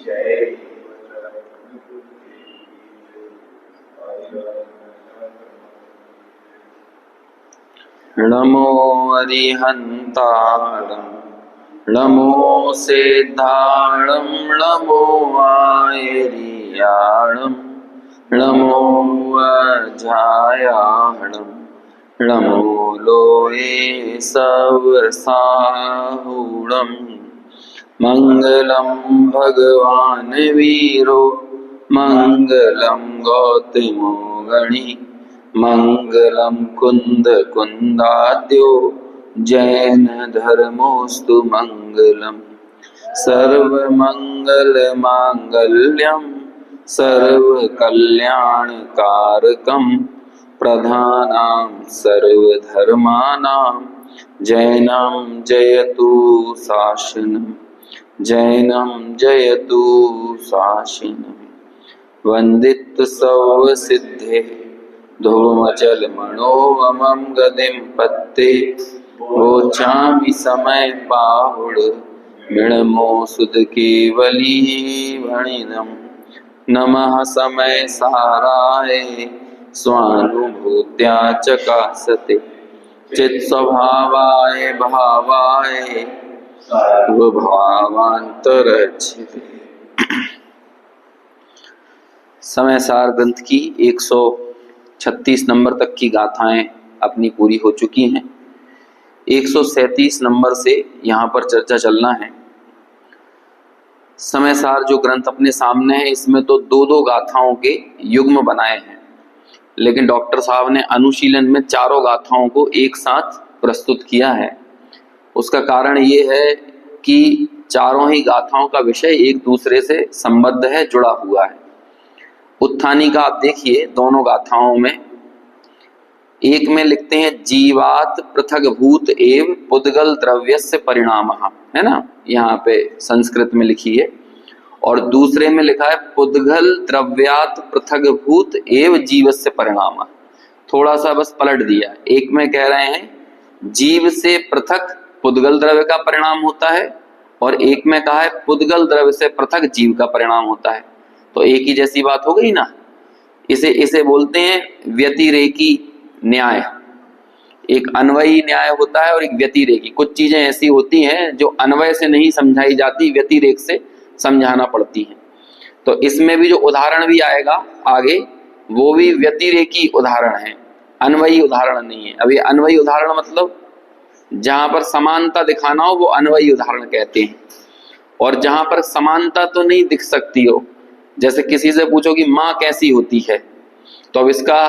जय। नमो अरिहंताणं नमो सिद्धाणं नमो आयर्याणं नमो अजायाणं नमो लोये सवसाहुणं मंगलम भगवान वीरो मंगलम गौतमो गणी मंगलम कुंद कुंदाद्यो जैन धर्मोस्तु मंगलम सर्व मंगल मांगल्यम सर्व कल्याण कारकम प्रधानां सर्वधर्माणां जैनं जयतु शासनम् जैनं जयतु शासनम् वंदित सव सिद्धे धूमचल मनोवमं गदिं पत्ते वोचामि समय पाहुड मिणमो सुद केवली भणिनम नमः समय साराय स्वानुभूत्या चकासते चित स्वभावाय भावाय भावांतरच्छिते। समय सार ग्रंथ की 136 नंबर तक की गाथाएं अपनी पूरी हो चुकी हैं। 137 नंबर से यहाँ पर चर्चा चलना है। समय सार जो ग्रंथ अपने सामने है इसमें तो दो दो गाथाओं के युग्म बनाए हैं, लेकिन डॉक्टर साहब ने अनुशीलन में चारों गाथाओं को एक साथ प्रस्तुत किया है। उसका कारण ये है कि चारों ही गाथाओं का विषय एक दूसरे से संबद्ध है, जुड़ा हुआ है। उत्थानी का आप देखिए दोनों गाथाओं में, एक में लिखते हैं जीवात पृथक भूत एव पुद्गल द्रव्यस्य परिणामः, है ना, यहाँ पे संस्कृत में लिखी है, और दूसरे में लिखा है पुद्गल द्रव्यात पृथक भूत एव जीवस्य परिणामः। थोड़ा सा बस पलट दिया। एक में कह रहे हैं जीव से पृथक पुद्गल द्रव्य का परिणाम होता है, और एक में कहा है पुद्गल द्रव्य से पृथक जीव का परिणाम होता है। तो एक ही जैसी बात हो गई ना। इसे बोलते हैं व्यतिरेकी न्याय। एक अन्वयी न्याय होता है और एक व्यतिरेकी। कुछ चीजें ऐसी होती हैं जो अन्वय से नहीं समझाई जाती, व्यतिरेक से समझाना पड़ती हैं। तो इसमें भी जो उदाहरण भी आएगा आगे वो भी व्यतिरेकी उदाहरण है, अन्वयी उदाहरण नहीं है। अब ये अन्वयी उदाहरण मतलब जहां पर समानता दिखाना हो वो अन्वयी उदाहरण कहते हैं, और जहां पर समानता तो नहीं दिख सकती हो, जैसे किसी से पूछो कि माँ कैसी होती है, तो अब इसका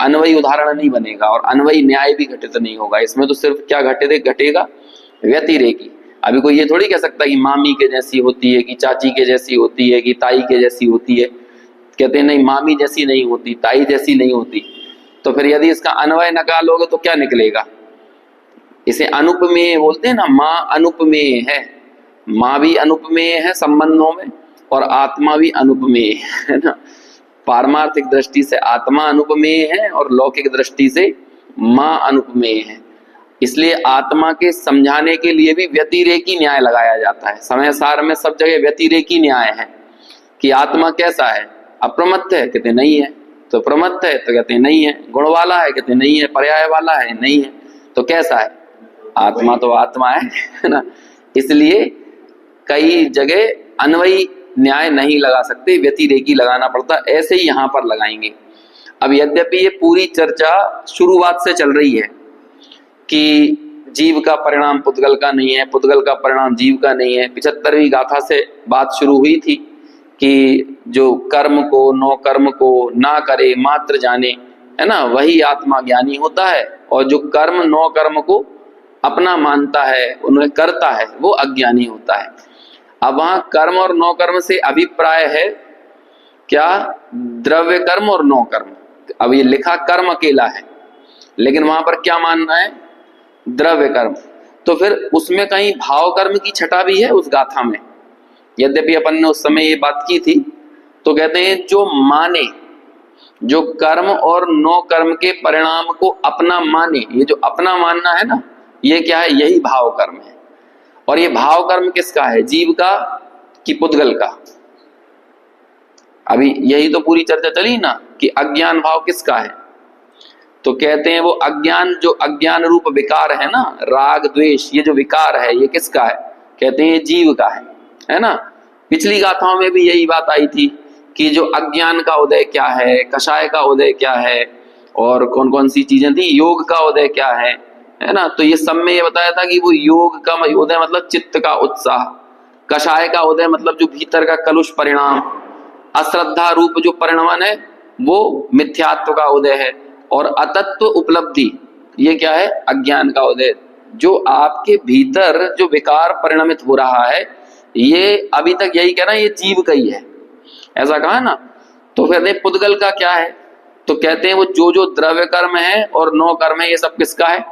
अन्वयी उदाहरण नहीं बनेगा और अन्वयी न्याय भी घटित नहीं होगा। इसमें तो सिर्फ क्या घटेगा, व्यतिरेकी। अभी कोई ये थोड़ी कह सकता कि मामी के जैसी होती है, कि चाची के जैसी होती है, कि ताई के जैसी होती है। कहते हैं नहीं, मामी जैसी नहीं होती, ताई जैसी नहीं होती। तो फिर यदि इसका अन्वय निकालोगे तो क्या निकलेगा? इसे अनुपमेय बोलते हैं ना, माँ अनुपमेय है। माँ भी अनुपमेय है संबंधों में, और आत्मा भी अनुपमेय है ना। पारमार्थिक दृष्टि से आत्मा अनुपमेय है और लौकिक दृष्टि से माँ अनुपमेय है। इसलिए आत्मा के समझाने के लिए भी व्यतिरेकी न्याय लगाया जाता है। समय सार में सब जगह व्यतिरेकी न्याय है कि आत्मा कैसा है, अप्रमत्त है, कहते नहीं है। तो प्रमत्त है तो कहते नहीं है। गुण वाला है, कहते नहीं है। पर्याय वाला है, नहीं है। तो कैसा है? आत्मा तो आत्मा है ना। इसलिए कई जगह अन्वयी न्याय नहीं लगा सकते, व्यतिरेकी लगाना पड़ता। ऐसे ही यहां पर लगाएंगे। अब यद्यपि ये पूरी चर्चा शुरुआत से चल रही है कि जीव का परिणाम पुद्गल का नहीं है, पुद्गल का परिणाम जीव का नहीं है। 75वीं गाथा से बात शुरू हुई थी कि जो कर्म को नौ कर्म को ना करे मात्र जाने, है ना, वही आत्मा ज्ञानी होता है, और जो कर्म नौ कर्म को अपना मानता है, उन्हें करता है, वो अज्ञानी होता है। अब वहां कर्म और नौ कर्म से अभिप्राय है क्या? द्रव्य कर्म और नौ कर्म। अब ये लिखा कर्म अकेला है, लेकिन वहां पर क्या मानना है? द्रव्य कर्म। तो फिर उसमें कहीं भाव कर्म की छटा भी है उस गाथा में। यद्यपि अपन ने उस समय ये बात की थी। तो कहते हैं जो माने, जो कर्म और नौ कर्म के परिणाम को अपना माने, ये जो अपना मानना है ना, ये क्या है? यही भाव कर्म है। और ये भाव कर्म किसका है, जीव का कि पुद्गल का? अभी यही तो पूरी चर्चा चली ना कि अज्ञान भाव किसका है। तो कहते हैं वो अज्ञान, जो अज्ञान रूप विकार है ना, राग द्वेष, ये जो विकार है ये किसका है? कहते हैं ये जीव का है ना। पिछली गाथाओं में भी यही बात आई थी कि जो अज्ञान का उदय क्या है, कषाय का उदय क्या है, और कौन कौन सी चीजें थी, योग का उदय क्या है ना। तो ये सब में ये बताया था कि वो योग का उदय मतलब चित्त का उत्साह, कषाय का उदय मतलब जो भीतर का कलुष परिणाम, अश्रद्धा रूप जो परिणमन है वो मिथ्यात्व का उदय है, और अतत्व उपलब्धि ये क्या है, अज्ञान का उदय। जो आपके भीतर जो विकार परिणमित हो रहा है ये अभी तक यही कहना ये जीव का ही है, ऐसा कहा ना। तो कहते हैं पुद्गल का क्या है, तो कहते हैं वो जो जो द्रव्य कर्म है और नौ कर्म है ये सब किसका है,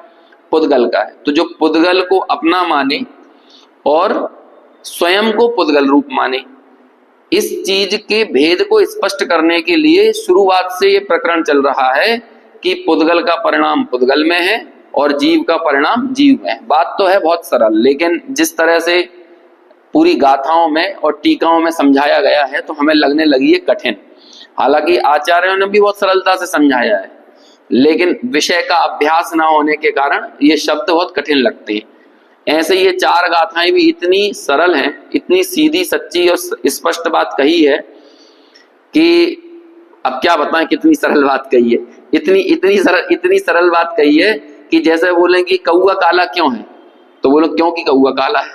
पुद्गल का है। तो जो पुद्गल को अपना माने और स्वयं को पुद्गल रूप माने, इस चीज के भेद को स्पष्ट करने के लिए शुरुआत से ये प्रकरण चल रहा है कि पुद्गल का परिणाम पुद्गल में है और जीव का परिणाम जीव में है। बात तो है बहुत सरल, लेकिन जिस तरह से पूरी गाथाओं में और टीकाओं में समझाया गया है तो हमें लगने लगी है कठिन। हालांकि आचार्यों ने भी बहुत सरलता से समझाया है, लेकिन विषय का अभ्यास ना होने के कारण ये शब्द बहुत कठिन लगते हैं। ऐसे ये चार गाथाएं भी इतनी सरल हैं, इतनी सीधी सच्ची और स्पष्ट बात कही है कि अब क्या बताएं कितनी सरल बात कही है। इतनी सरल बात कही है कि जैसे बोलें कि कौआ काला क्यों है, तो बोलो क्योंकि कौआ काला है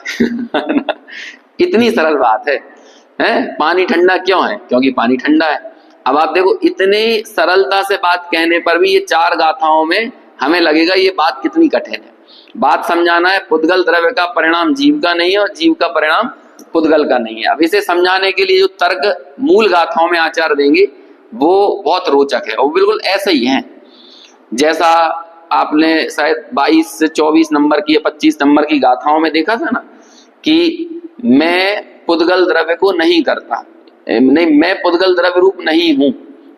इतनी सरल बात है। पानी ठंडा क्यों है, क्योंकि पानी ठंडा है। अब आप देखो इतने सरलता से बात कहने पर भी ये चार गाथाओं में हमें लगेगा ये बात कितनी कठिन है। बात समझाना है पुद्गल द्रव्य का परिणाम जीव का नहीं है और जीव का परिणाम पुद्गल का नहीं है। अब इसे समझाने के लिए जो तर्क मूल गाथाओं में आचार्य देंगे वो बहुत रोचक है, और बिल्कुल ऐसे ही है जैसा आपने शायद 22 से 24 नंबर की या 25 नंबर की गाथाओं में देखा था ना कि मैं पुद्गल द्रव्य को नहीं करता, नहीं मैं पुद्गल द्रव्य रूप नहीं हूं।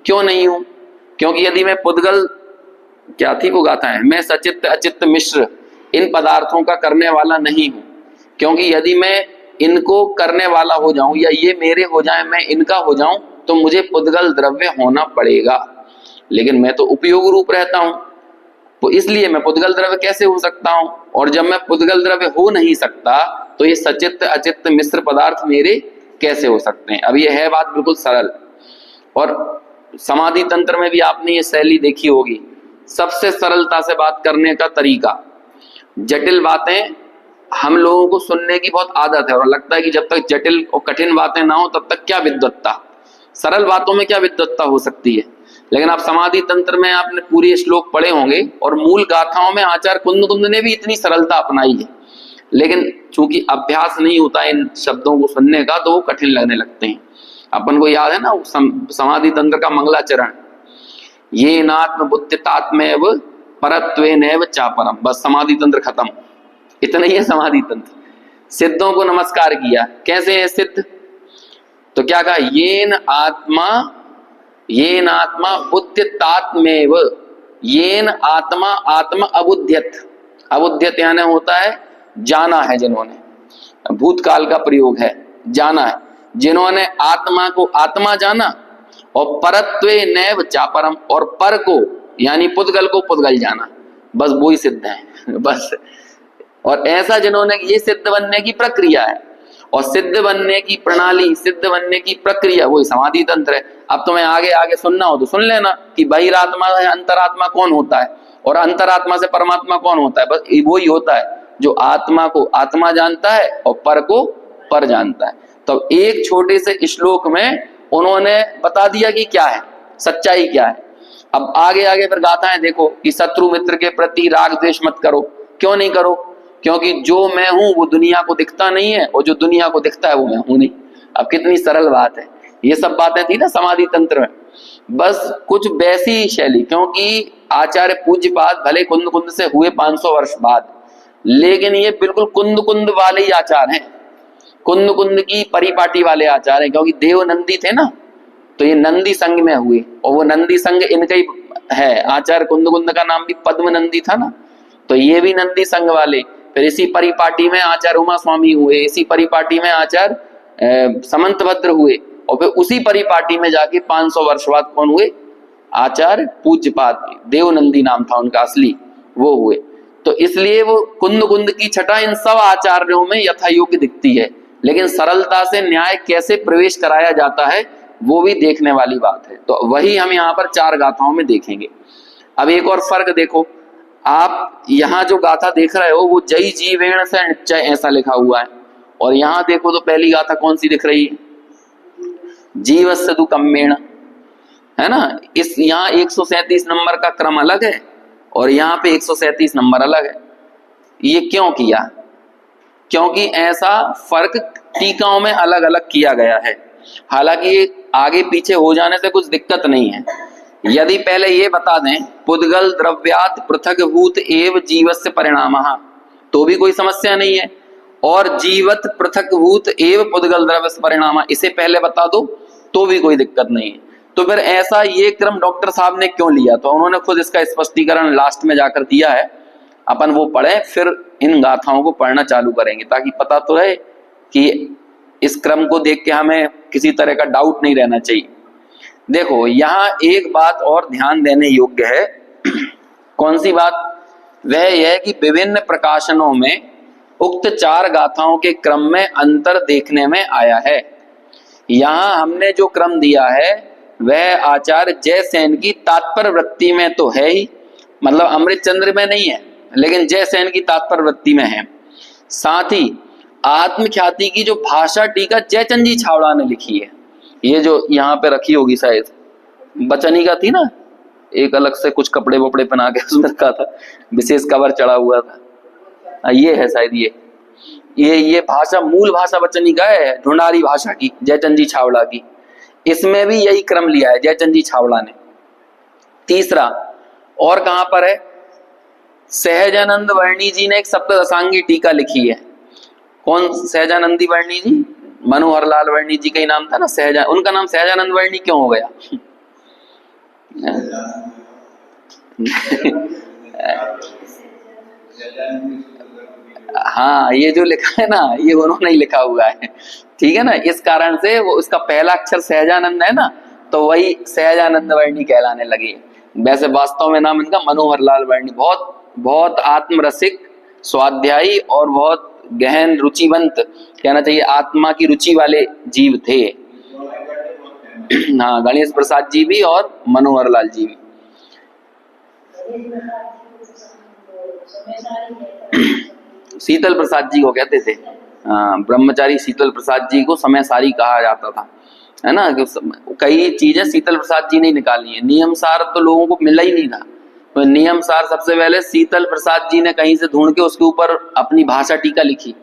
क्यों नहीं हूं, क्योंकि यदि मैं पुद्गल, क्या थी वो गाथा है, मैं सचित्त अचित्त मिश्र इन पदार्थों का करने वाला नहीं हूं। क्योंकि यदि मैं इनको करने वाला हो जाऊं या ये मेरे हो जाए, मैं इनका हो जाऊं, तो मुझे पुद्गल द्रव्य होना पड़ेगा। लेकिन मैं तो उपयोग रूप रहता हूं, तो इसलिए मैं पुद्गल द्रव्य कैसे हो सकता हूं। और जब मैं पुद्गल द्रव्य हो नहीं सकता तो ये सचित्त अचित्त मिश्र पदार्थ मेरे कैसे हो सकते हैं। अब ये है बात बिल्कुल सरल। और समाधि तंत्र में भी आपने ये शैली देखी होगी, सबसे सरलता से बात करने का तरीका। जटिल बातें हम लोगों को सुनने की बहुत आदत है और लगता है कि जब तक जटिल और कठिन बातें ना हो तब तक क्या विद्वत्ता, सरल बातों में क्या विद्वत्ता हो सकती है। लेकिन आप समाधि तंत्र में आपने पूरे श्लोक पढ़े होंगे और मूल गाथाओं में आचार्य कुंद ने भी इतनी सरलता अपनाई है, लेकिन चूंकि अभ्यास नहीं होता इन शब्दों को सुनने का तो वो कठिन लगने लगते हैं। अपन को याद है ना समाधि तंत्र का मंगलाचरण, ये नात्म बुद्धितात्मेव परत्वेनैव चापरम, बस समाधि तंत्र खत्म, इतना ही है समाधि तंत्र। सिद्धों को नमस्कार किया, कैसे है सिद्ध, तो क्या कहा, येन आत्मा बुद्धितात्मेव, येन आत्मा आत्मा अबुध्यत, अबुध्यत यानी होता है जाना है, जिन्होंने भूतकाल का प्रयोग है, जाना है, जिन्होंने आत्मा को आत्मा जाना, और परत्वे नैव चापरम, और पर को यानी पुद्गल को पुद्गल जाना, बस वो ही सिद्ध है बस। और ऐसा जिन्होंने, ये सिद्ध बनने की प्रक्रिया है, और सिद्ध बनने की प्रणाली, सिद्ध बनने की प्रक्रिया वही समाधि तंत्र है। अब तुम्हें आगे आगे सुनना हो तो सुन लेना कि बहिरात्मा है अंतरात्मा कौन होता है, और अंतरात्मा से परमात्मा कौन होता है, बस वही होता है जो आत्मा को आत्मा जानता है और पर को पर जानता है। तो एक छोटे से श्लोक में उन्होंने बता दिया कि क्या है, सच्चाई क्या है। अब आगे आगे फिर गाथाएं देखो कि शत्रु मित्र के प्रति राग द्वेष मत करो। क्यों नहीं करो, क्योंकि जो मैं हूं वो दुनिया को दिखता नहीं है, और जो दुनिया को दिखता है वो मैं हूं नहीं। अब कितनी सरल बात है। ये सब बातें थी ना समाधि तंत्र में, बस कुछ वैसी शैली, क्योंकि आचार्य पूज्यपाद भले कुंद से हुए 500 वर्ष बाद, लेकिन ये बिल्कुल कुंद वाले ही आचार हैं, कुंद की परिपाटी वाले आचार हैं। क्योंकि देव नंदी थे ना, तो ये नंदी संघ में हुए, और वो नंदी संघ इनका ही है। आचार्य कुंद का नाम भी पद्म नंदी था ना, तो ये भी नंदी संघ वाले। फिर इसी परिपाटी में आचार्य उमा स्वामी हुए, इसी परिपाटी में आचार्य समंतभद्र हुए, और फिर उसी परिपाटी में जाके 500 वर्ष बाद कौन हुए? आचार्य पूज्यपाद देवनंदी नाम था उनका असली, वो हुए। तो इसलिए वो कुंद कुंद की छटा इन सब आचार्यों में यथा योग्य दिखती है, लेकिन सरलता से न्याय कैसे प्रवेश कराया जाता है वो भी देखने वाली बात है। तो वही हम यहाँ पर 4 गाथाओं में देखेंगे। अब एक और फर्क देखो, आप यहाँ जो गाथा देख रहे हो वो जय जीवेण से निश्चय ऐसा लिखा हुआ है, और यहाँ देखो तो पहली गाथा कौन सी दिख रही है? जीवस्य तु कम्मेण, है ना। इस यहाँ 137 नंबर का क्रम अलग है और यहाँ पे 137 नंबर अलग है। ये क्यों किया? क्योंकि ऐसा फर्क टीकाओं में अलग अलग किया गया है। हालांकि आगे पीछे हो जाने से कुछ दिक्कत नहीं है। यदि पहले ये बता दें पुद्गल द्रव्यात् पृथक भूत एव जीवस्य परिणामः, तो भी कोई समस्या नहीं है, और जीवत पृथक भूत एव पुद्गल द्रव्यस्य परिणामः इसे पहले बता दो तो भी कोई दिक्कत नहीं है। तो फिर ऐसा ये क्रम डॉक्टर साहब ने क्यों लिया? तो उन्होंने खुद इसका स्पष्टीकरण लास्ट में जाकर दिया है, अपन वो पढ़े फिर इन गाथाओं को पढ़ना चालू करेंगे, ताकि पता तो रहे कि इस क्रम को देख के हमें किसी तरह का डाउट नहीं रहना चाहिए। देखो यहाँ एक बात और ध्यान देने योग्य है। कौन सी बात? वह यह कि विभिन्न प्रकाशनों में उक्त 4 गाथाओं के क्रम में अंतर देखने में आया है। यहाँ हमने जो क्रम दिया है वह आचार्य जयसेन की तात्पर्य वृत्ति में तो है ही, मतलब अमृतचंद्र में नहीं है, लेकिन जयसेन की तात्पर्य वृत्ति में है। साथ ही आत्मख्याति की जो भाषा टीका जयचंद जी छावड़ा ने लिखी है, ये जो यहाँ पे रखी होगी शायद बचनी का थी ना, एक अलग से कुछ कपड़े वपड़े पहना के उसमें रखा था, विशेष कवर चढ़ा हुआ था, ये है शायद ये भाषा मूल भाषा बचनी का है, ढूंढारी भाषा की, जयचंद जी छावड़ा की। इसमें भी यही क्रम लिया है जयचंद जी छावड़ा ने। तीसरा और कहां पर है? सहजानंद वर्णी जी ने एक सप्तदशांगी टीका लिखी है। कौन सहजानंदी वर्णी जी? मनोहर लाल वर्णी जी का ही नाम था ना सहजा, उनका नाम सहजानंद वर्णी क्यों हो गया? हाँ, ये जो लिखा है ना ये उन्होंने ही लिखा हुआ है, ठीक है ना। इस कारण से वो उसका पहला अक्षर सहजानंद है ना, तो वही सहजानंद वर्णी कहलाने लगी। वैसे वास्तव में नाम इनका मनोहर लाल वर्णी। बहुत बहुत आत्मरसिक, स्वाध्यायी और बहुत गहन रुचिवंत, कहना चाहिए आत्मा की रुचि वाले जीव थे। हाँ, गणेश प्रसाद जी भी और मनोहर लाल जी भी। शीतल प्रसाद जी को कहते थे, हाँ, ब्रह्मचारी शीतल प्रसाद जी को समयसारी कहा जाता था, है ना। कई चीजें शीतल प्रसाद जी ने निकाली है। नियम सार तो लोगों को मिला ही नहीं था, तो नियम सार सबसे पहले शीतल प्रसाद जी ने कहीं से ढूंढ के उसके ऊपर अपनी भाषा टीका लिखी,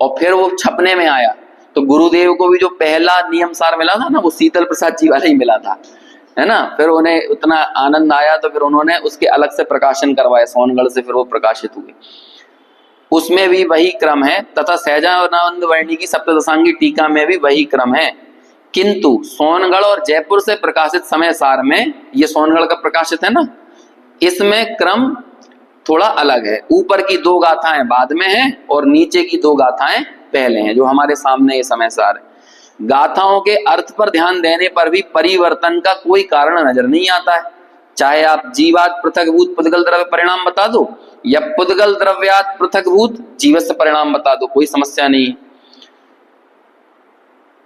और फिर वो छपने में आया। तो गुरुदेव को भी जो पहला नियम सार मिला था ना वो शीतल प्रसाद जी वाला ही मिला था, है ना। फिर उन्हें उतना आनंद आया तो फिर उन्होंने उसके अलग से प्रकाशन करवाए सोनगढ़ से, फिर वो प्रकाशित हुए। उसमें भी वही क्रम है, तथा सहजानंद वर्णी की सप्तदशांगी टीका में भी वही क्रम है। किंतु सोनगढ़ और जयपुर से प्रकाशित समय सार में, ये सोनगढ़ का प्रकाशित है ना, इसमें क्रम थोड़ा अलग है। ऊपर की 2 गाथाएं बाद में हैं और नीचे की 2 गाथाएं पहले हैं, जो हमारे सामने ये समय सार है। गाथाओं के अर्थ पर ध्यान देने पर भी परिवर्तन का कोई कारण नजर नहीं आता है। चाहे आप जीवात पृथकभूत पुद्गल द्रव्य परिणाम बता दो या पुद्गल द्रव्यात पृथकभूत जीवस्य परिणाम बता दो, कोई समस्या नहीं है।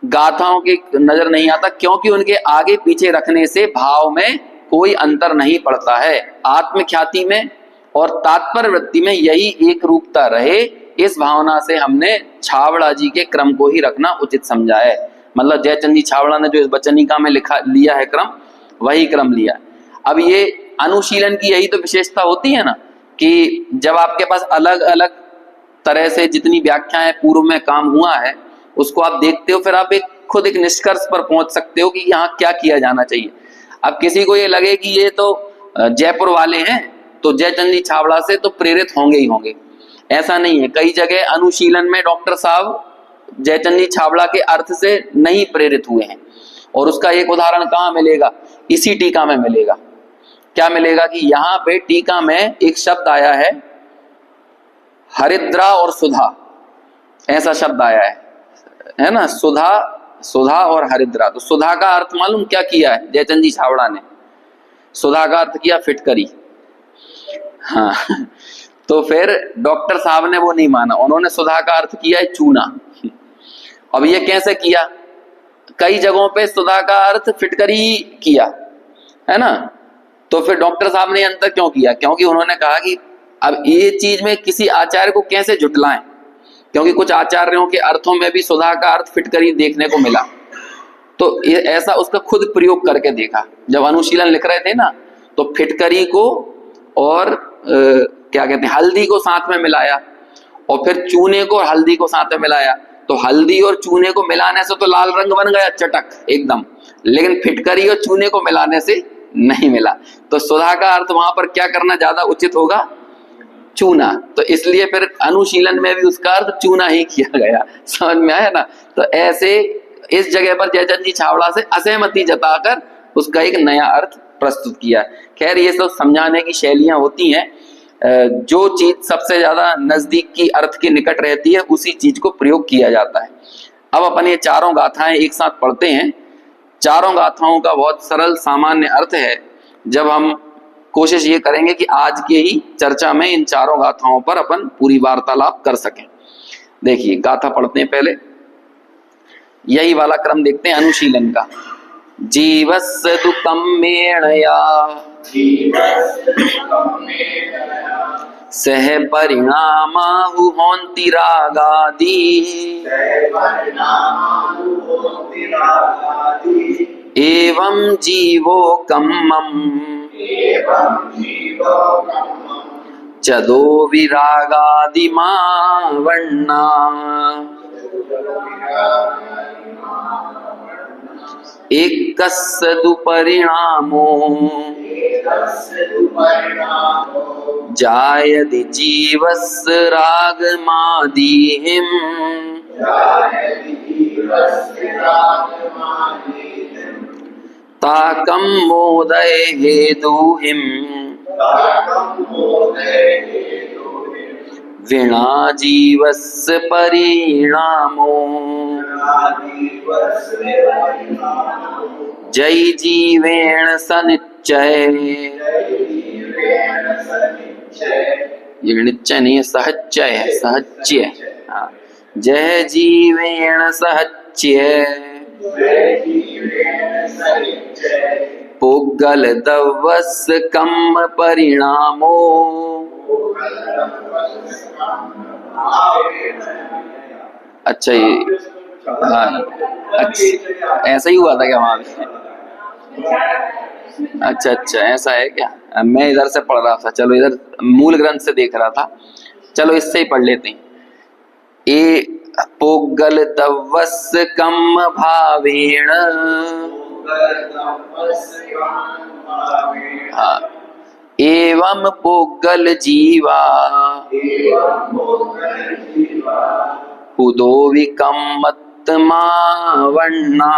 गाथाओं के नजर नहीं आता क्योंकि उनके आगे पीछे रखने से भाव में कोई अंतर नहीं पड़ता है। आत्मख्याति में और तात्पर्य वृत्ति में यही एक रूपता रहे, इस भावना से हमने छावड़ा जी के क्रम को ही रखना उचित समझा है। मतलब जयचंद जी छावड़ा ने जो इस बचनिका में लिया है क्रम, वही क्रम लिया। अब ये अनुशीलन की यही तो विशेषता होती है ना, कि जब आपके पास अलग अलग तरह से जितनी व्याख्याएं पूर्व में काम हुआ है उसको आप देखते हो, फिर आप खुद एक निष्कर्ष पर पहुंच सकते हो कि यहाँ क्या किया जाना चाहिए। अब किसी को ये लगे कि ये तो जयपुर वाले हैं तो जयचंद जी छावड़ा से तो प्रेरित होंगे ही होंगे, ऐसा नहीं है। कई जगह अनुशीलन में डॉक्टर साहब जयचंद जी छावड़ा के अर्थ से नहीं प्रेरित हुए हैं, और उसका एक उदाहरण कहाँ मिलेगा? इसी टीका में मिलेगा। क्या मिलेगा कि यहाँ पे टीका में एक शब्द आया है हरिद्रा और सुधा, ऐसा शब्द आया है ना, सुधा, सुधा और हरिद्रा। तो सुधा का अर्थ मालूम क्या किया है जयचंद जी छाबड़ा ने? सुधा का अर्थ किया फिटकरी। हाँ तो फिर डॉक्टर साहब ने वो नहीं माना, उन्होंने सुधा का अर्थ किया है चूना। अब ये कैसे किया? कई जगहों पे सुधा का अर्थ फिटकरी किया है ना, तो फिर डॉक्टर साहब ने अंतर क्यों किया? क्योंकि उन्होंने कहा कि अब ये चीज में किसी आचार्य को कैसे झुटलाएं, क्योंकि कुछ आचार्यों के अर्थों में भी सुधा का अर्थ फिटकरी देखने को मिला। तो ऐसा उसका खुद प्रयोग करके देखा। जब अनुशीलन लिख रहे थे ना, तो फिटकरी को और क्या कहते हैं, हल्दी को साथ में मिलाया, और फिर चूने को हल्दी को साथ में मिलाया। तो हल्दी और चूने को मिलाने से तो लाल रंग बन गया चटक एकदम, लेकिन फिटकरी और चूने को मिलाने से नहीं मिला। तो सुधा का अर्थ वहां पर क्या करना ज्यादा उचित होगा? चूना। तो इसलिए फिर अनुशीलन में भी उसका अर्थ चूना ही किया गया। समझ में आया ना? तो ऐसे इस जगह पर जयचंद जी छाबड़ा से असहमति जताकर उसका एक नया अर्थ प्रस्तुत किया। खैर ये सब समझाने की शैलियां होती हैं, जो चीज सबसे ज्यादा नजदीक की अर्थ के निकट रहती है उसी चीज को प्रयोग किया जाता है। अब अपन ये चारों गाथाएं एक साथ पढ़ते हैं। चारों गाथाओं का बहुत सरल सामान्य अर्थ है। जब हम कोशिश ये करेंगे कि आज के ही चर्चा में इन चारों गाथाओं पर अपन पूरी वार्तालाप कर सकें। देखिए गाथा पढ़ते हैं पहले, यही वाला क्रम देखते हैं अनुशीलन का। जीवस्य दुःखं मेणया सह परिणामाहु होन्ति रागादि एवं जीवो कम्मं चदो विरागादिमा वर्णा एकस्य दुपरिणामो जायति जीवस्य रागमादिहिं ताकं मोदय हेतुहिं विना जीवस्य परिणामो जय जीवेण सनिश्चय। ये निश्चय नहीं है, सहच्चय है, सहच्य। हाँ, जय जीवेण सहच्य पुग्गल दवस्य कम परिणामो। अच्छा ये हाँ, अच्छा ऐसा ही हुआ था क्या वहां भी? अच्छा अच्छा ऐसा है क्या? मैं इधर से पढ़ रहा था, चलो इधर मूल ग्रंथ से देख रहा था, चलो इससे ही पढ़ लेते हैं। ए पुग्गल दवस्य कम भावेण, हाँ, एवं पुग्गल जीवा उदो विकम्मत्तमा वर्णा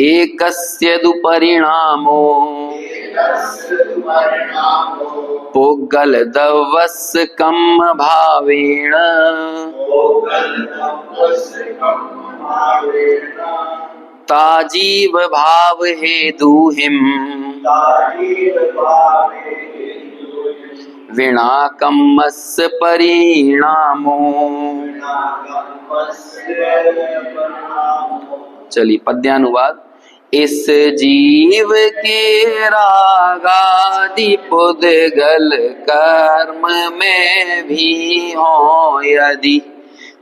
एकस्य दुपरिणामो पुग्गल दवस्य कम भावेण ताजीव भाव हेतुहिं विना कम्मस्य परिणामो। चलिए पद्यानुवाद। इस जीव के रागादि पुद्गल कर्म में भी हो यदि,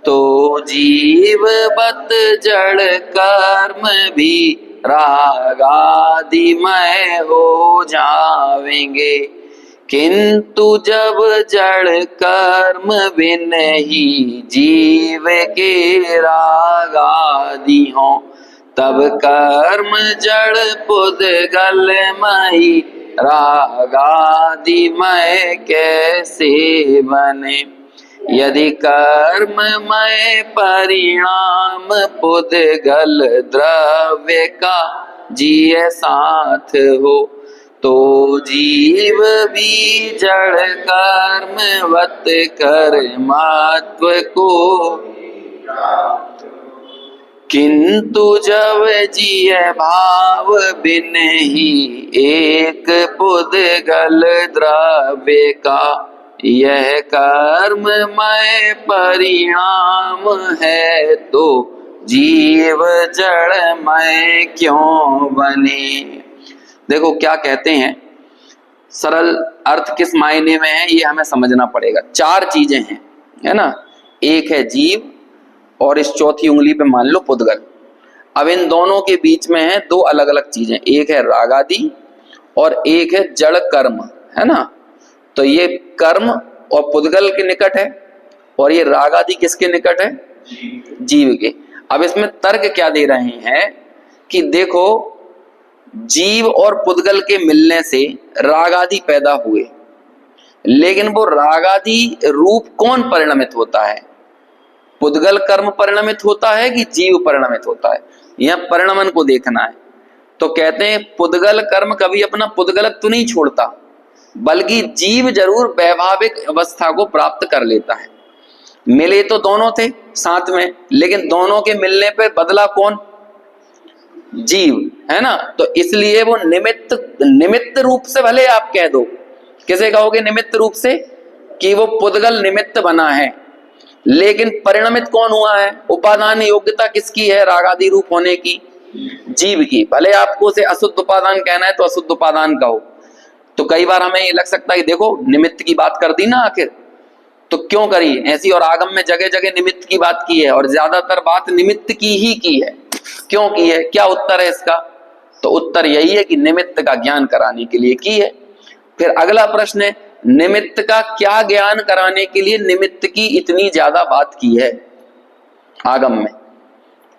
तो जीववत जड़ कर्म भी रागादिमय हो जावेंगे। किंतु जब जड़ कर्म बिन ही जीव के रागादि हो, तब कर्म जड़ पुद्गल मई रागादिमय कैसे बने। यदि कर्ममय परिणाम पुद्गल द्रव्य का जिय साथ हो, तो जीव भी जड़ कर्मवत कर्मात्व को, किंतु जब जिय भाव बिन ही एक पुद्गल द्रव्य का, यह कर्ममय परिणाम है तो जीव जड़मय क्यों बने। देखो क्या कहते हैं, सरल अर्थ किस मायने में है ये हमें समझना पड़ेगा। चार चीजें हैं, है ना, एक है जीव और इस चौथी उंगली पे मान लो पुद्गल। अब इन दोनों के बीच में है दो अलग अलग चीजें, एक है राग आदि और एक है जड़ कर्म, है ना। तो ये कर्म और पुद्गल के निकट है और ये राग आदि किसके निकट है, जीव के। अब इसमें तर्क क्या दे रहे हैं कि देखो जीव और पुद्गल के मिलने से राग आदि पैदा हुए, लेकिन वो राग आदि रूप कौन परिणमित होता है, पुद्गल कर्म परिणमित होता है कि जीव परिणमित होता है, यह परिणमन को देखना है। तो कहते हैं पुद्गल कर्म कभी अपना पुद्गलत्व तो नहीं छोड़ता, बल्कि जीव जरूर वैभाविक अवस्था को प्राप्त कर लेता है। मिले तो दोनों थे साथ में, लेकिन दोनों के मिलने पर बदला कौन, जीव, है ना। तो इसलिए वो निमित्त रूप से, भले आप कह दो, किसे कहोगे निमित्त रूप से, कि वो पुद्गल निमित्त बना है, लेकिन परिणमित कौन हुआ है, उपादान योग्यता किसकी है, रागादि रूप होने की, जीव की। भले आपको उसे अशुद्ध उपादान कहना है तो अशुद्ध उपादान कहो। तो कई बार हमें ये लग सकता है कि देखो निमित्त की बात कर दी ना आखिर, तो क्यों करी ऐसी, और आगम में जगह जगह निमित्त की बात की है और ज्यादातर बात निमित्त की ही की है, क्यों की है, क्या उत्तर है इसका। तो उत्तर यही है कि निमित्त का ज्ञान कराने के लिए की है। फिर अगला प्रश्न है, निमित्त का क्या ज्ञान कराने के लिए निमित्त की इतनी ज्यादा बात की है आगम में।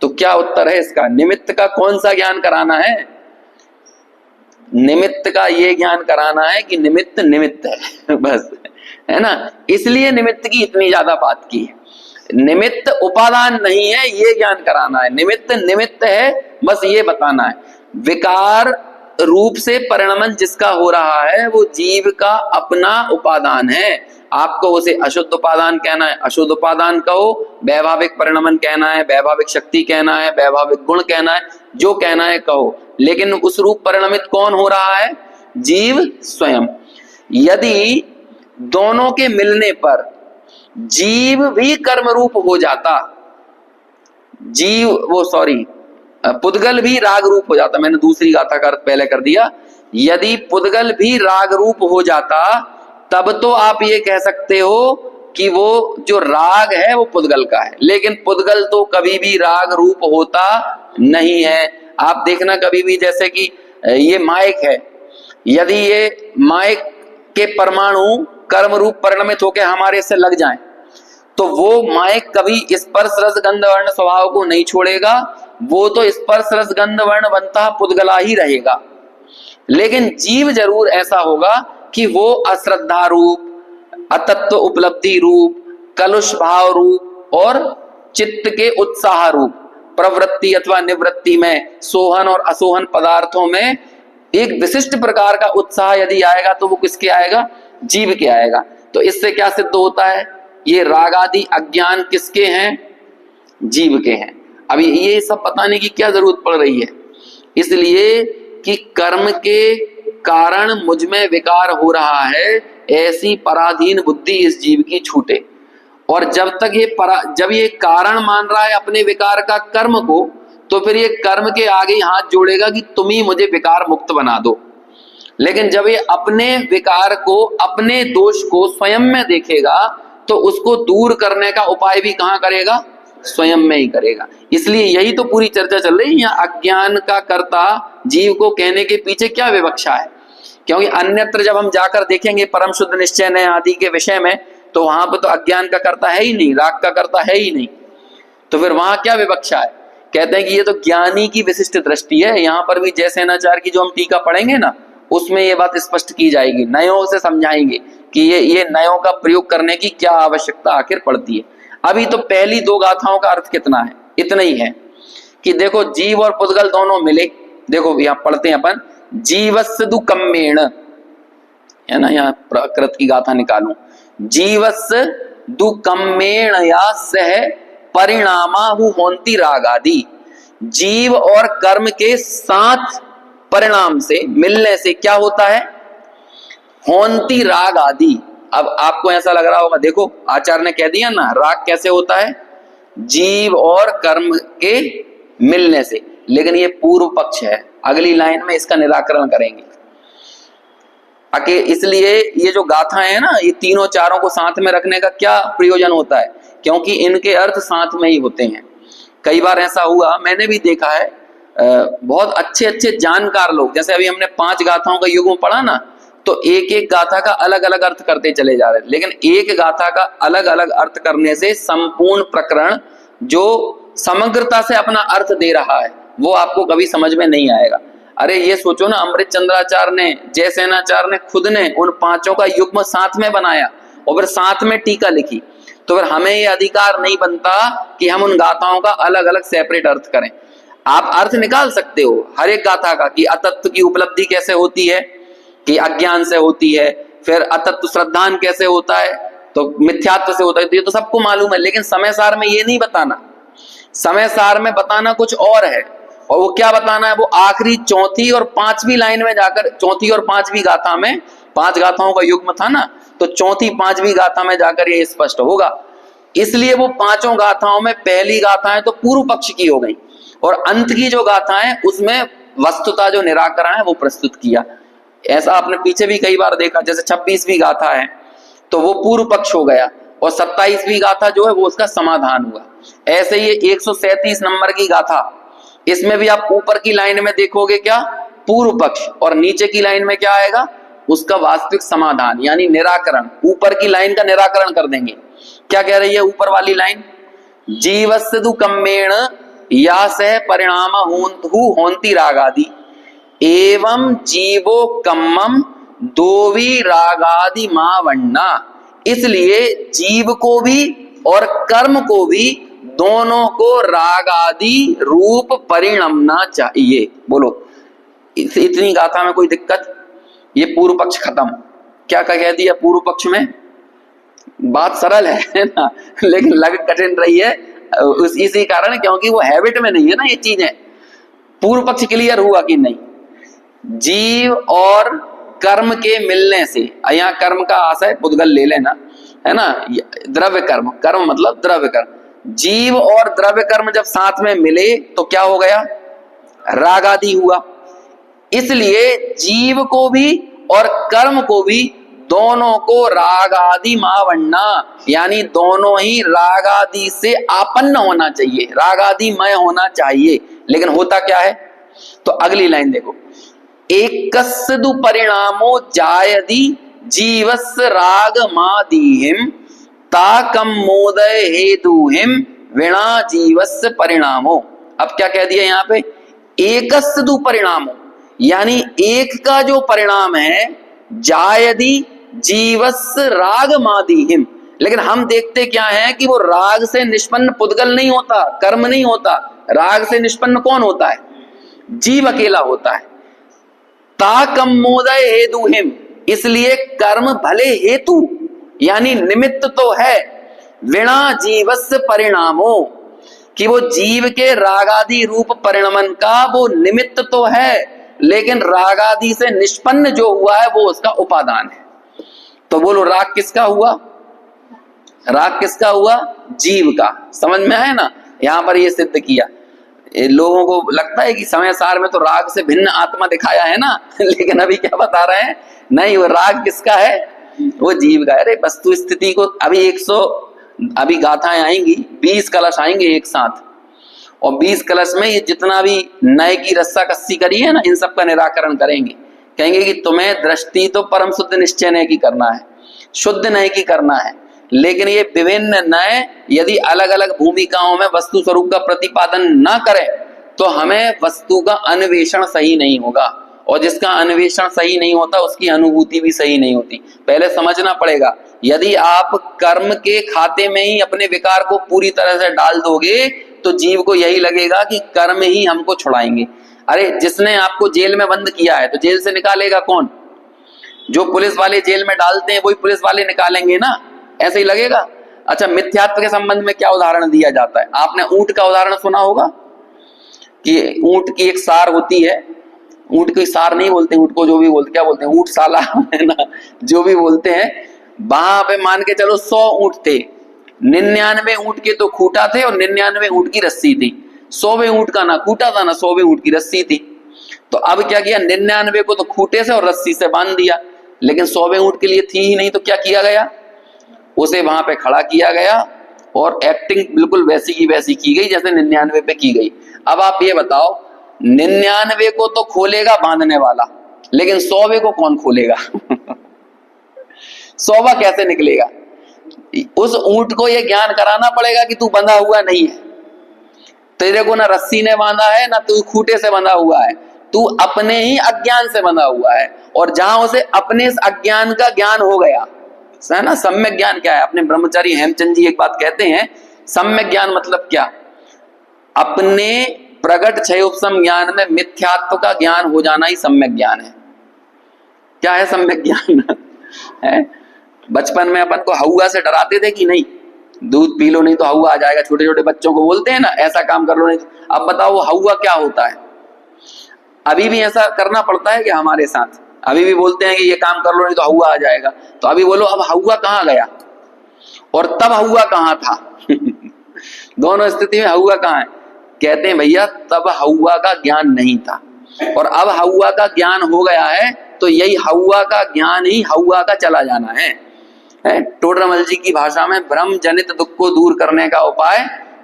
तो क्या उत्तर है इसका, निमित्त का कौन सा ज्ञान कराना है, निमित्त का ये ज्ञान कराना है कि निमित्त निमित्त है बस, है ना। इसलिए निमित्त की इतनी ज्यादा बात की है। निमित्त उपादान नहीं है ये ज्ञान कराना है, निमित्त निमित्त है बस ये बताना है। विकार रूप से परिणमन जिसका हो रहा है वो जीव का अपना उपादान है। आपको उसे अशुद्ध उपादान कहना है अशुद्ध उपादान कहो, वैभाविक परिणमन कहना है वैभाविक शक्ति कहना है, वैभाविक गुण कहना है, जो कहना है कहो, लेकिन उस रूप परिणमित कौन हो रहा है, जीव स्वयं। यदि दोनों के मिलने पर जीव भी कर्म रूप हो जाता, पुद्गल भी राग रूप हो जाता, मैंने दूसरी गाथा का अर्थ पहले कर दिया, यदि पुद्गल भी राग रूप हो जाता तब तो आप ये कह सकते हो कि वो जो राग है वो पुद्गल का है, लेकिन पुद्गल तो कभी भी राग रूप होता नहीं है। आप देखना कभी भी, जैसे कि ये माइक है, यदि ये माइक के परमाणु कर्म रूप परिणमित होकर हमारे से लग जाएं तो वो माइक कभी स्पर्श रस गंध वर्ण स्वभाव को नहीं छोड़ेगा, वो तो स्पर्श रस गंध वर्ण बनता पुद्गला ही रहेगा। लेकिन जीव जरूर ऐसा होगा कि वो अश्रद्धा रूप, अतत्व उपलब्धि रूप, कलुष भाव रूप और चित्त के उत्साह रूप, प्रवृत्ति अथवा निवृत्ति में, सोहन और असोहन पदार्थों में एक विशिष्ट प्रकार का उत्साह यदि आएगा तो वो किसके आएगा, जीव के आएगा। तो इससे क्या सिद्ध होता है, ये राग आदि अज्ञान किसके हैं, जीव के हैं। अभी ये सब बताने की क्या जरूरत पड़ रही है, इसलिए कि कर्म के कारण मुझ में विकार हो रहा है, ऐसी पराधीन बुद्धि इस जीव की छूटे। और जब तक जब ये कारण मान रहा है अपने विकार का कर्म को, तो फिर ये कर्म के आगे हाथ जोड़ेगा कि तुम ही मुझे विकार मुक्त बना दो। लेकिन जब ये अपने विकार को, अपने दोष को स्वयं में देखेगा तो उसको दूर करने का उपाय भी कहाँ करेगा, स्वयं में ही करेगा। इसलिए यही तो पूरी चर्चा चल रही है यहाँ, अज्ञान का कर्ता जीव को कहने के पीछे क्या विवक्षा है। क्योंकि अन्यत्र जब हम जाकर देखेंगे परम शुद्ध निश्चय ने आदि के विषय में, तो वहां पर तो अज्ञान का कर्ता है ही नहीं, राग का कर्ता है ही नहीं, तो फिर वहां क्या विवक्षा है। कहते हैं कि ये तो ज्ञानी की विशिष्ट दृष्टि है। यहाँ पर भी जय सेनाचार्य की जो हम टीका पढ़ेंगे ना, उसमें ये बात स्पष्ट की जाएगी, नयों से समझाएंगे कि ये नयों का प्रयोग करने की क्या आवश्यकता आखिर पड़ती है। अभी तो पहली दो गाथाओं का अर्थ कितना है, इतना ही है कि देखो जीव और पुद्गल दोनों मिले। देखो यहाँ पढ़ते हैं अपन, जीवस्य दुकम्मेण, है ना, यहाँ प्रकृत की गाथा निकालूं, जीवस्य दुकम्मेण या सह परिणामाहु होंति रागादि, जीव और कर्म के साथ परिणाम से मिलने से क्या होता है, होंति राग आदि। अब आपको ऐसा लग रहा होगा, देखो आचार्य ने कह दिया ना, राग कैसे होता है, जीव और कर्म के मिलने से, लेकिन ये पूर्व पक्ष है, अगली लाइन में इसका निराकरण करेंगे। इसलिए ये जो गाथाएं है ना, ये तीनों चारों को साथ में रखने का क्या प्रयोजन होता है, क्योंकि इनके अर्थ साथ में ही होते हैं। कई बार ऐसा हुआ, मैंने भी देखा है, बहुत अच्छे अच्छे जानकार लोग, जैसे अभी हमने 5 गाथाओं का युग्म पढ़ा ना, तो एक एक गाथा का अलग अलग अर्थ करते चले जा रहे हैं, लेकिन एक गाथा का अलग अलग अर्थ करने से संपूर्ण प्रकरण जो समग्रता से अपना अर्थ दे रहा है वो आपको कभी समझ में नहीं आएगा। अरे ये सोचो ना, अमृत चंद्राचार्य ने, जयसेनाचार्य ने खुद ने उन 5 का युग्म साथ में बनाया और फिर साथ में टीका लिखी, तो फिर हमें ये अधिकार नहीं बनता कि हम उन गाथाओं का अलग अलग सेपरेट अर्थ करें। आप अर्थ निकाल सकते हो हर एक गाथा का, कि अतत्व की उपलब्धि कैसे होती है, कि अज्ञान से होती है, फिर अतत्व श्रद्धान कैसे होता है, तो मिथ्यात्व से होता है, ये तो सबको मालूम है, लेकिन समय सार में ये नहीं बताना। समय सार में बताना कुछ और है, और वो क्या बताना है, वो आखिरी 4थी और 5वीं लाइन में जाकर, 4थी और 5वीं गाथा में, 5 गाथाओं का युग्म था ना, तो 4थी 5वीं गाथा में जाकर ये स्पष्ट होगा। इसलिए वो 5 गाथाओं में पहली गाथाएं तो पूर्व पक्ष की हो गई, और अंत की जो गाथाएं उसमें वस्तुता जो निराकरण है वो प्रस्तुत किया। ऐसा आपने पीछे भी कई बार देखा, जैसे 26वीं गाथा है तो वो पूर्व पक्ष हो गया, और 27वीं गाथा जो है वो उसका समाधान हुआ। ऐसे ये 137 नंबर की गाथा, इसमें भी आप ऊपर की लाइन में देखोगे क्या, पूर्व पक्ष, और नीचे की लाइन में क्या आएगा, उसका वास्तविक समाधान यानी निराकरण। ऊपर की लाइन का निराकरण कर देंगे। क्या कह रही है ऊपर वाली लाइन, जीवस्य दुकम्मेण या सह परिणाम होंति रागादि एवं जीवो कम्मम दोवी रागादि मावन्ना। इसलिए जीव को भी और कर्म को भी दोनों को राग आदि रूप परिणमना चाहिए। बोलो इतनी गाथा में कोई दिक्कत? ये पूर्व पक्ष खत्म। क्या कह दिया पूर्व पक्ष में? बात सरल है ना, लेकिन लग कठिन रही है इसी कारण, क्योंकि वो हैबिट में नहीं है ना ये चीजें। पूर्व पक्ष क्लियर हुआ कि नहीं? जीव और कर्म के मिलने से, यहाँ कर्म का आशय पुद्गल ले लेना, है ना, द्रव्य कर्म, कर्म मतलब द्रव्य कर्म। जीव और द्रव्य कर्म जब साथ में मिले तो क्या हो गया? राग आदि हुआ। इसलिए जीव को भी और कर्म को भी दोनों को राग आदि मावन्ना, यानी दोनों ही राग आदि से आपन्न होना चाहिए, राग आदि मय होना चाहिए। लेकिन होता क्या है? तो अगली लाइन देखो, एकस्य दु परिणामो जायदि जीवस्य राग मादिहिम ताकम मोदय हेतुहिम विना जीवस्य परिणामो। अब क्या कह दिया यहाँ पे? एकस्य दु परिणामो, यानी एक का जो परिणाम है, जायदि जीवस्य राग मादिहिम। लेकिन हम देखते क्या है कि वो राग से निष्पन्न पुद्गल नहीं होता, कर्म नहीं होता। राग से निष्पन्न कौन होता है? जीव अकेला होता है। ताकम मोदय हेतुहिम, इसलिए कर्म भले हेतु यानी निमित्त तो है, विना जीवस्य परिणामो, कि वो जीव के रागादि रूप परिणमन का वो निमित्त तो है, लेकिन रागादि से निष्पन्न जो हुआ है वो उसका उपादान है। तो बोलो राग किसका हुआ? राग किसका हुआ? जीव का। समझ में आया ना? यहां पर ये सिद्ध किया। लोगों को लगता है कि समय सार में तो राग से भिन्न आत्मा दिखाया है ना, लेकिन अभी क्या बता रहे हैं? नहीं, वो राग किसका है? वो जीव का है। अरे वस्तु स्थिति को अभी गाथाएं आएंगी, 20 कलश आएंगे एक साथ, और 20 कलश में ये जितना भी नए की रस्सा कस्सी करी है ना, इन सब का निराकरण करेंगे। कहेंगे कि तुम्हें दृष्टि तो परम शुद्ध निश्चय नय की करना है, शुद्ध नय की करना है, लेकिन ये विभिन्न नय यदि अलग अलग भूमिकाओं में वस्तु स्वरूप का प्रतिपादन न करें तो हमें वस्तु का अन्वेषण सही नहीं होगा, और जिसका अन्वेषण सही नहीं होता उसकी अनुभूति भी सही नहीं होती। पहले समझना पड़ेगा, यदि आप कर्म के खाते में ही अपने विकार को पूरी तरह से डाल दोगे तो जीव को यही लगेगा कि कर्म ही हमको छुड़ाएंगे। अरे जिसने आपको जेल में बंद किया है तो जेल से निकालेगा कौन? जो पुलिस वाले जेल में डालते हैं वही पुलिस वाले निकालेंगे ना, ऐसे ही लगेगा। अच्छा, मिथ्यात्व के संबंध में क्या उदाहरण दिया जाता है? आपने ऊंट का उदाहरण सुना होगा कि ऊंट की एक सार होती है, ऊंट की सार नहीं बोलते, ऊंट को जो भी बोलते, क्या बोलते हैं, ऊंट साला है ना, जो भी बोलते हैं। वहां पे मान के चलो 100 ऊंट थे, 99 ऊंट के तो खूटा थे और 99 ऊंट की रस्सी थी। 100वें ऊंट का ना खूटा था ना 100वें ऊंट की रस्सी थी। तो अब क्या किया, 99 को तो खूटे से और रस्सी से बांध दिया, लेकिन 100वें ऊंट के लिए थी ही नहीं, तो क्या किया गया, उसे वहां पे खड़ा किया गया और एक्टिंग बिल्कुल वैसी की वैसी की गई जैसे 99 पे की गई। अब आप ये बताओ, 99 को तो खोलेगा बांधने वाला, लेकिन 100वें को कौन खोलेगा? 100वां कैसे निकलेगा? उस ऊंट को यह ज्ञान कराना पड़ेगा कि तू बंधा हुआ नहीं है, तेरे को ना रस्सी ने बांधा है ना तू खूटे से बंधा हुआ है, तू अपने ही अज्ञान से बंधा हुआ है। और जहां उसे अपने इस अज्ञान का ज्ञान हो गया है ना, सम्यक ज्ञान क्या है? अपने ब्रह्मचारी हेमचंद जी एक बात कहते हैं, सम्यक ज्ञान मतलब क्या? अपने प्रगट क्षयोपम ज्ञान में मिथ्यात्व का ज्ञान हो जाना ही सम्यक ज्ञान है। क्या है सम्यक ज्ञान? है बचपन में अपन को हवा से डराते थे कि नहीं, दूध पी लो नहीं तो हवा आ जाएगा, छोटे छोटे बच्चों को बोलते हैं ना ऐसा काम कर लो नहीं। अब बताओ वो हवा क्या होता है? अभी भी ऐसा करना पड़ता है कि हमारे साथ अभी भी बोलते हैं कि ये काम कर लो नहीं तो हवा आ जाएगा। तो अभी बोलो, अब हवा कहाँ गया और तब हवा कहाँ था? दोनों स्थिति में हवा कहाँ है? कहते हैं भैया तब हवा का ज्ञान नहीं था और अब हवा का ज्ञान हो गया है, तो यही हवा का ज्ञान ही हवा का चला जाना है। टोडरमल जी की भाषा में भ्रम जनित दुख को दूर करने का उपाय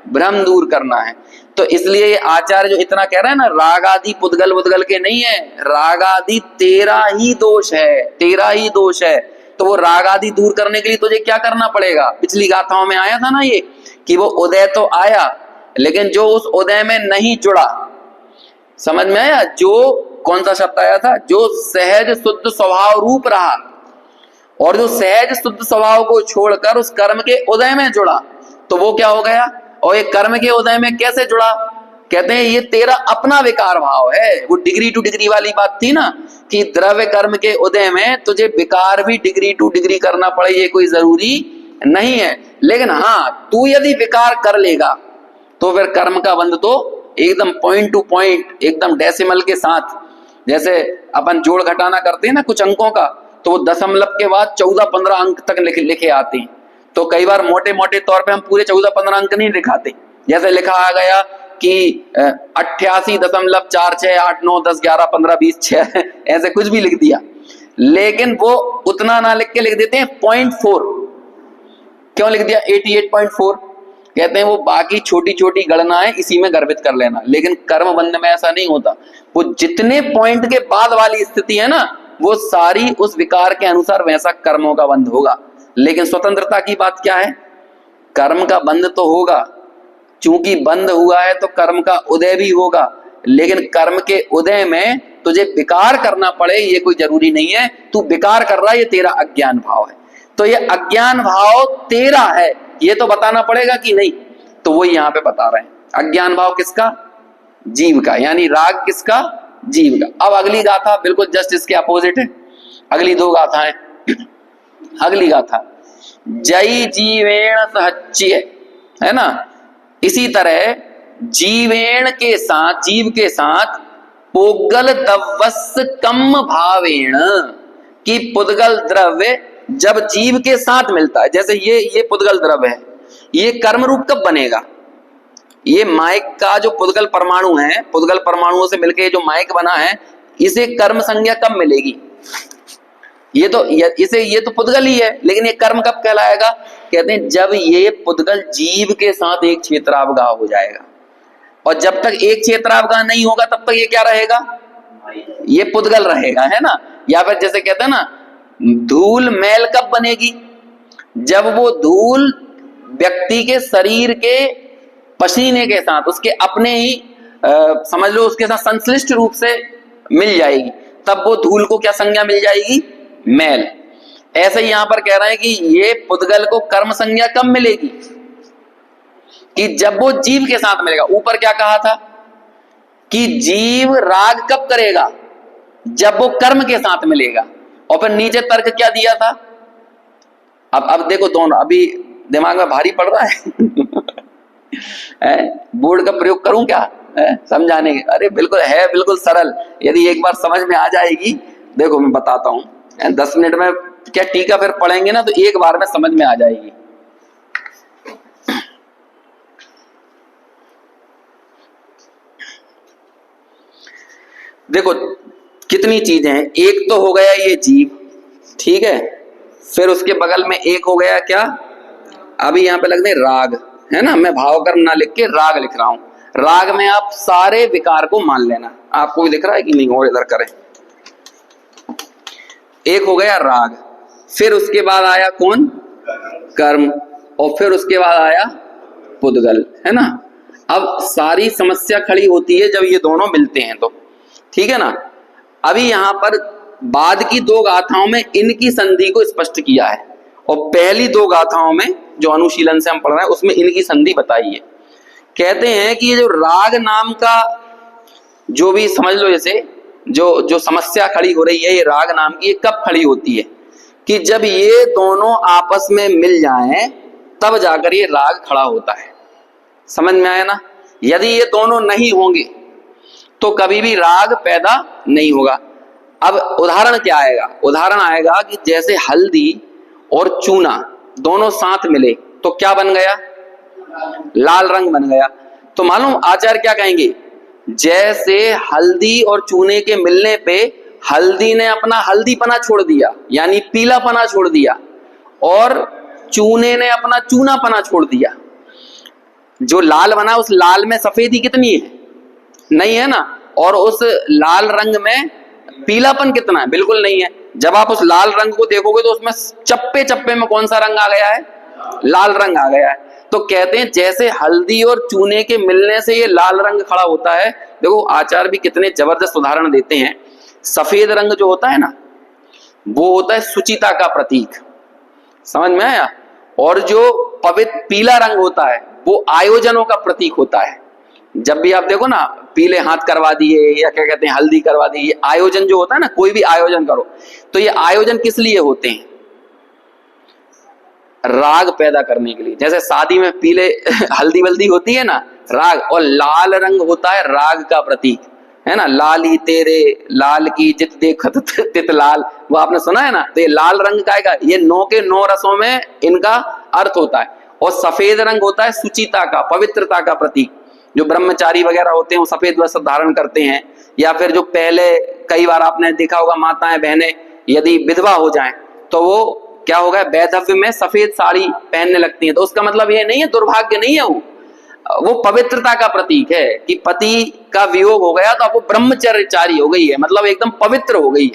भ्रम दूर करना है। तो इसलिए ये आचार्य जो इतना कह रहा है ना, राग आदि पुद्गल बुद्गल के नहीं है, राग आदि तेरा ही दोष है, तेरा ही दोष है। तो वो राग आदि दूर करने के लिए तुझे क्या करना पड़ेगा? पिछली गाथाओं में आया था ना ये कि वो उदय तो आया, लेकिन जो उस उदय में नहीं जुड़ा, समझ में आया? जो कौन सा शब्द आया था? जो सहज शुद्ध स्वभाव रूप रहा और जो सहज शुद्ध स्वभाव को छोड़कर उस कर्म के उदय में जुड़ा, तो वो क्या हो गया? और ये कर्म के उदय में कैसे जुड़ा? कहते हैं ये तेरा अपना विकार भाव है। वो डिग्री टू डिग्री वाली बात थी ना कि द्रव्य कर्म के उदय में तुझे विकार भी डिग्री टू डिग्री करना पड़े, ये कोई जरूरी नहीं है। लेकिन हाँ, तू यदि विकार कर लेगा तो फिर कर्म का बंध तो एकदम पॉइंट टू पॉइंट, एकदम डेसिमल के साथ, जैसे अपन जोड़ घटाना करते हैं ना कुछ अंकों का, तो वो दशमलव के बाद 14-15 अंक तक लिखे आते हैं। तो कई बार मोटे मोटे तौर पे हम पूरे 14-15 अंक नहीं लिखाते, जैसे लिखा आ गया कि 88.468910111520 ऐसे कुछ भी लिख दिया, लेकिन वो उतना ना लिख के लिख देते हैं 0.4। क्यों लिख दिया 88.4? कहते हैं वो बाकी छोटी छोटी गणनाएं इसी में गर्भित कर लेना। लेकिन कर्म बंध में ऐसा नहीं होता, वो जितने पॉइंट के बाद वाली स्थिति है ना, वो सारी उस विकार के अनुसार वैसा कर्मों का बंध होगा। लेकिन स्वतंत्रता की बात क्या है? कर्म का बंध तो होगा, चूंकि बंध हुआ है तो कर्म का उदय भी होगा, लेकिन कर्म के उदय में तुझे विकार करना पड़े ये कोई जरूरी नहीं है। तू विकार कर रहा है, ये तेरा अज्ञान भाव है। तो ये अज्ञान भाव तेरा है, ये तो बताना पड़ेगा कि नहीं। तो वो यहाँ पे बता रहे हैं, अज्ञान भाव किसका? जीव का, यानी राग किसका? जीव का। अब अगली गाथा बिल्कुल जस्ट इसके अपोजिट है, अगली दो गाथाएं। अगली गाथा जय जीवेण सहच्य, है ना। इसी तरह जीवेण के साथ, जीव के साथ पुद्गल दवस कम भावेण, कि पुद्गल द्रव्य जब जीव के साथ मिलता है, जैसे ये पुद्गल द्रव्य है, ये कर्म रूप कब बनेगा? ये माइक का जो पुद्गल परमाणु है, पुद्गल परमाणुओं से मिलकर जो माइक बना है, इसे कर्म संज्ञा कब मिलेगी? ये तो पुद्गल ही है, लेकिन ये कर्म कब कहलाएगा? कहते हैं जब ये पुद्गल जीव के साथ एक क्षेत्रावगाह हो जाएगा। और जब तक एक क्षेत्रावगाह नहीं होगा तब तक ये क्या रहेगा? ये पुद्गल रहेगा, है ना। या फिर जैसे कहते हैं ना, धूल मैल कब बनेगी? जब वो धूल व्यक्ति के शरीर के पसीने के साथ, उसके अपने ही समझ लो उसके साथ संश्लिष्ट रूप से मिल जाएगी, तब वो धूल को क्या संज्ञा मिल जाएगी? मैल। ऐसे ही यहां पर कह रहे हैं कि ये पुद्गल को कर्म संज्ञा कब मिलेगी? कि जब वो जीव के साथ मिलेगा। ऊपर क्या कहा था कि जीव राग कब करेगा, जब वो कर्म के साथ मिलेगा। और फिर नीचे तर्क क्या दिया था, अब देखो दोनों, अभी दिमाग में भारी पड़ रहा है बोर्ड का प्रयोग करूं क्या समझाने के? अरे बिल्कुल है, बिल्कुल सरल, यदि एक बार समझ में आ जाएगी। देखो मैं बताता हूं, 10 मिनट में क्या टीका फिर पढ़ेंगे ना, तो एक बार में समझ में आ जाएगी। देखो कितनी चीजें हैं, एक तो हो गया ये जीव, ठीक है, फिर उसके बगल में एक हो गया क्या, अभी यहां पे लग दे राग, है ना, मैं भाव कर्म ना लिख के राग लिख रहा हूं। राग में आप सारे विकार को मान लेना, आपको भी दिख रहा है कि नहीं, और इधर करें। एक हो गया राग, फिर उसके बाद आया कौन, कर्म, और फिर उसके बाद आया पुद्गल, है ना। अब सारी समस्या खड़ी होती है जब ये दोनों मिलते हैं तो, ठीक है ना। अभी यहां पर बाद की दो गाथाओं में इनकी संधि को स्पष्ट किया है, और पहली दो गाथाओं में जो अनुशीलन से हम पढ़ रहे हैं उसमें इनकी संधि बताई है। कहते हैं कि ये जो राग नाम का जो भी समझ लो, जैसे जो समस्या खड़ी हो रही है ये राग नाम की, ये कब खड़ी होती है, कि जब ये दोनों आपस में मिल जाएं तब जाकर ये राग खड़ा होता है। समझ में आया ना। यदि ये दोनों नहीं होंगे तो कभी भी राग पैदा नहीं होगा। अब उदाहरण क्या आएगा, उदाहरण आएगा कि जैसे हल्दी और चूना दोनों साथ मिले तो क्या बन गया, लाल रंग बन गया। तो मालूम आचार्य क्या कहेंगे, जैसे हल्दी और चूने के मिलने पे हल्दी ने अपना हल्दीपना छोड़ दिया यानी पीलापना छोड़ दिया, और चूने ने अपना चूनापना छोड़ दिया। जो लाल बना उस लाल में सफेदी कितनी है, नहीं है ना, और उस लाल रंग में पीलापन कितना है, बिल्कुल नहीं है। जब आप उस लाल रंग को देखोगे तो उसमें चप्पे चप्पे में कौन सा रंग आ गया है, लाल रंग आ गया है। तो कहते हैं जैसे हल्दी और चूने के मिलने से ये लाल रंग खड़ा होता है। देखो आचार्य भी कितने जबरदस्त उदाहरण देते हैं। सफेद रंग जो होता है ना, वो होता है सुचिता का प्रतीक, समझ में आया। और जो पवित्र पीला रंग होता है वो आयोजनों का प्रतीक होता है। जब भी आप देखो ना, पीले हाथ करवा दिए या क्या कहते हैं हल्दी करवा दी, ये आयोजन जो होता है ना, कोई भी आयोजन करो तो ये आयोजन किस लिए होते हैं, राग पैदा करने के लिए। जैसे शादी में पीले हल्दी वल्दी होती है ना, राग, और लाल रंग होता है राग का प्रतीक, है ना। लाली तेरे लाल की जित देखत तित लाल, वो आपने सुना है ना। तो ये लाल रंग का ये 9 के 9 रसों में इनका अर्थ होता है। और सफेद रंग होता है सुचिता का, पवित्रता का प्रतीक। जो ब्रह्मचारी वगैरह होते हैं वो सफेद वस्त्र धारण करते हैं, या फिर जो पहले कई बार आपने देखा होगा माताएं बहनें यदि विधवा हो जाएं तो वो क्या होगा, वैधव्य में सफेद साड़ी पहनने लगती हैं। तो उसका मतलब ये नहीं है, दुर्भाग्य नहीं है, वो पवित्रता का प्रतीक है कि पति का वियोग हो गया तो अब वो ब्रह्मचर्यचारी हो गई है, मतलब एकदम पवित्र हो गई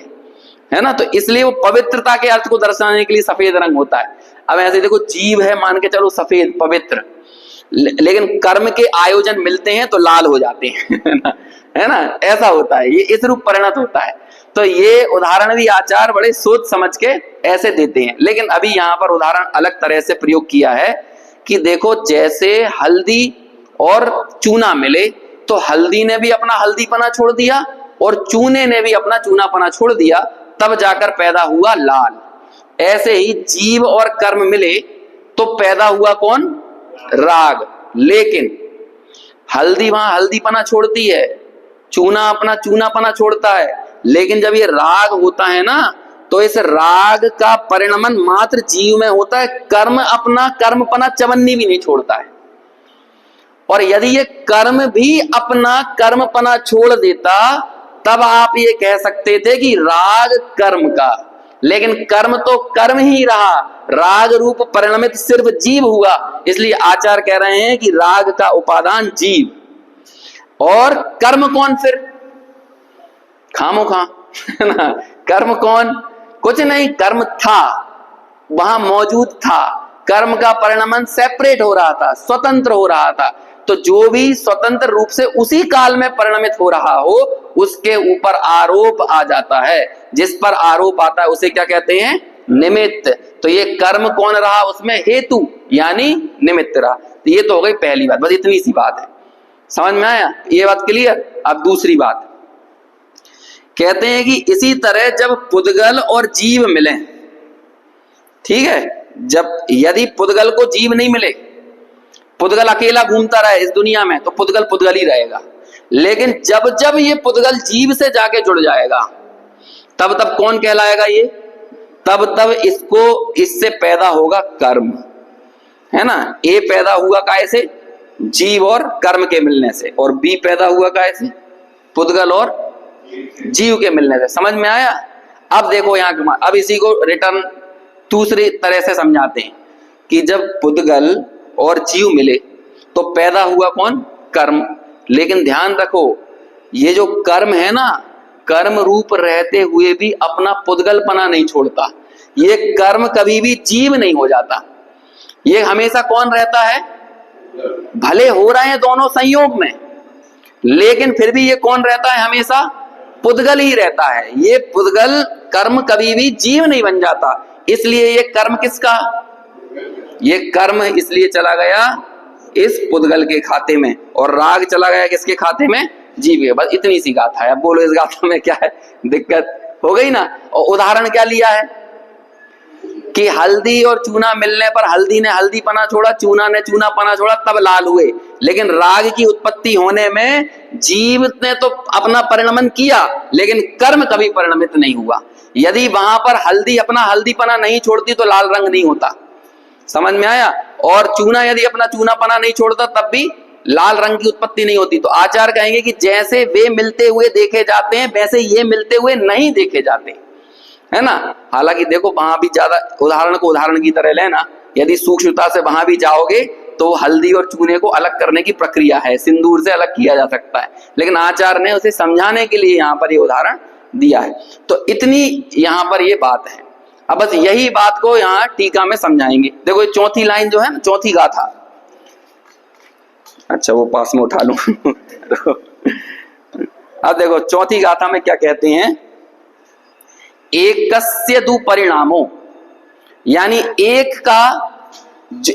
है ना। तो इसलिए वो पवित्रता के अर्थ को दर्शाने के लिए सफेद रंग होता है। अब ऐसे देखो जीव है मान के चलो सफेद पवित्र, लेकिन कर्म के आयोजन मिलते हैं तो लाल हो जाते हैं है ना, ऐसा होता है, ये इस रूप परिणत होता है। तो ये उदाहरण भी आचार्य बड़े सोच समझ के ऐसे देते हैं। लेकिन अभी यहाँ पर उदाहरण अलग तरह से प्रयोग किया है कि देखो जैसे हल्दी और चूना मिले तो हल्दी ने भी अपना हल्दीपना छोड़ दिया और चूने ने भी अपना चूनापना छोड़ दिया, तब जाकर पैदा हुआ लाल। ऐसे ही जीव और कर्म मिले तो पैदा हुआ कौन, राग। लेकिन हल्दी वहां हल्दीपना छोड़ती है, चूना अपना चूनापना छोड़ता है, लेकिन जब ये राग होता है ना तो इस राग का परिणमन मात्र जीव में होता है। कर्म अपना कर्मपना चवन्नी भी नहीं छोड़ता है। और यदि ये कर्म भी अपना कर्मपना छोड़ देता तब आप ये कह सकते थे कि राग कर्म का, लेकिन कर्म तो कर्म ही रहा, राग रूप परिणमित सिर्फ जीव हुआ। इसलिए आचार्य कह रहे हैं कि राग का उपादान जीव और कर्म कौन, फिर खामोखा है ना। कर्म कौन, कुछ नहीं, कर्म था, वहां मौजूद था। कर्म का परिणमन सेपरेट हो रहा था, स्वतंत्र हो रहा था। तो जो भी स्वतंत्र रूप से उसी काल में परिणमित हो रहा हो उसके ऊपर आरोप आ जाता है। जिस पर आरोप आता है उसे क्या कहते हैं, निमित्त। तो ये कर्म कौन रहा, उसमें हेतु यानी निमित्त रहा। तो ये तो हो गई पहली बात, बस इतनी सी बात है। समझ में आया? ये बात क्लियर। अब दूसरी बात कहते हैं कि इसी तरह जब पुद्गल और जीव मिले, ठीक है, जब यदि पुद्गल को जीव नहीं मिले, पुद्गल अकेला घूमता रहे इस दुनिया में, तो पुद्गल पुद्गल ही रहेगा। लेकिन जब जब ये पुद्गल जीव से जाके जुड़ जाएगा, तब तब कौन कहलाएगा ये? तब तब इसको, इससे पैदा होगा कर्म, है ना। ए पैदा हुआ काय से? जीव और कर्म के मिलने से, और बी पैदा हुआ काय से? पुद्गल और जीव के मिलने से। समझ में आया? अब देखो यहाँ, अब इसी को रिटर्न दूसरी तरह से समझाते हैं कि जब पुद्गल और जीव मिले तो पैदा हुआ कौन? कर्म। लेकिन ध्यान रखो, ये जो कर्म है ना, कर्म रूप रहते हुए भी अपना पुद्गलपना नहीं छोड़ता। ये कर्म कभी भी जीव नहीं हो जाता। ये हमेशा कौन रहता है? भले हो रहे हैं दोनों संयोग में, लेकिन फिर भी ये कौन रहता है? हमेशा पुद्गल ही रहता है। ये पुद्गल कर्म कभी भी जीव नहीं बन जाता। इसलिए ये कर्म किसका? ये कर्म इसलिए चला गया इस पुद्गल के खाते में, और राग चला गया किसके खाते में? जीव के। बस इतनी सी गाथा है। अब बोलो इस गाथा में क्या है? दिक्कत हो गई ना। और उदाहरण क्या लिया है कि हल्दी और चूना मिलने पर हल्दी ने हल्दी पना छोड़ा, चूना ने चूना पना छोड़ा, तब लाल हुए। लेकिन राग की उत्पत्ति होने में जीव ने तो अपना परिणमन किया, लेकिन कर्म कभी परिणमित नहीं हुआ। यदि वहां पर हल्दी अपना हल्दी पना नहीं छोड़ती तो लाल रंग नहीं होता। समझ में आया? और चूना यदि अपना चूना पना नहीं छोड़ता तब भी लाल रंग की उत्पत्ति नहीं होती। तो आचार्य कहेंगे कि जैसे वे मिलते हुए देखे जाते हैं, वैसे ये मिलते हुए नहीं देखे जाते, है ना। हालांकि देखो वहां भी ज्यादा उदाहरण को उदाहरण की तरह लेना, यदि सूक्ष्मता से वहां भी जाओगे तो हल्दी और चूने को अलग करने की प्रक्रिया है, सिंदूर से अलग किया जा सकता है। लेकिन आचार्य ने उसे समझाने के लिए यहाँ पर ये उदाहरण दिया है। तो इतनी यहाँ पर ये बात है। अब बस यही बात को यहाँ टीका में समझाएंगे। देखो ये चौथी लाइन जो है ना, चौथी गाथा, अच्छा वो पास में उठा लूं। अब देखो चौथी गाथा में क्या कहते हैं? एकस्य दु परिणामो, यानी एक का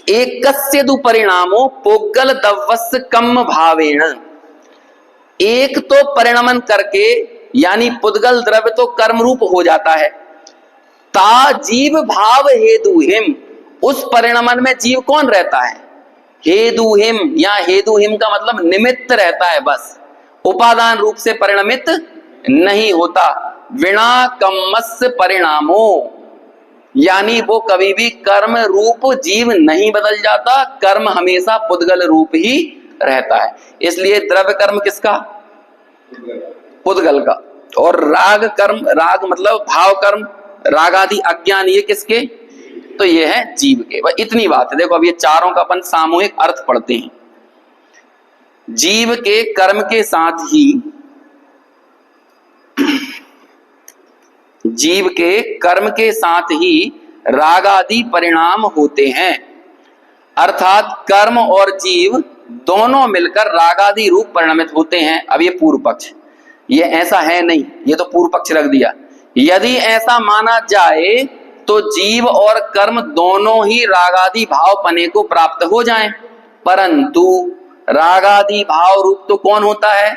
एकस्य दु परिणामो पुद्गल दवस्य कम भावेण। एक तो परिणमन करके, यानी पुद्गल द्रव्य तो कर्म रूप हो जाता है, ता जीव भाव हेतुहिम, उस परिणमन में जीव कौन रहता है? हेतुहिम, या हेतुहिम का मतलब निमित्त रहता है, बस उपादान रूप से परिणमित नहीं होता। विना कर्मस्य परिणामो, यानी वो कभी भी कर्म रूप जीव नहीं बदल जाता, कर्म हमेशा पुद्गल रूप ही रहता है। इसलिए द्रव्य कर्म किसका? पुद्गल का। और राग कर्म, राग मतलब भाव कर्म, राग आदि अज्ञान, ये किसके? तो ये है जीव के। बस इतनी बात है। देखो अब ये चारों का अपन सामूहिक अर्थ पढ़ते हैं। जीव के कर्म के साथ ही, जीव के कर्म के साथ ही राग आदि परिणाम होते हैं, अर्थात कर्म और जीव दोनों मिलकर राग आदि रूप परिणमित होते हैं। अब ये पूर्व पक्ष, ये ऐसा है नहीं, ये तो पूर्व पक्ष रख दिया। यदि ऐसा माना जाए तो जीव और कर्म दोनों ही रागादि भाव पने को प्राप्त हो जाएं, परंतु रागादि भाव रूप तो कौन होता है?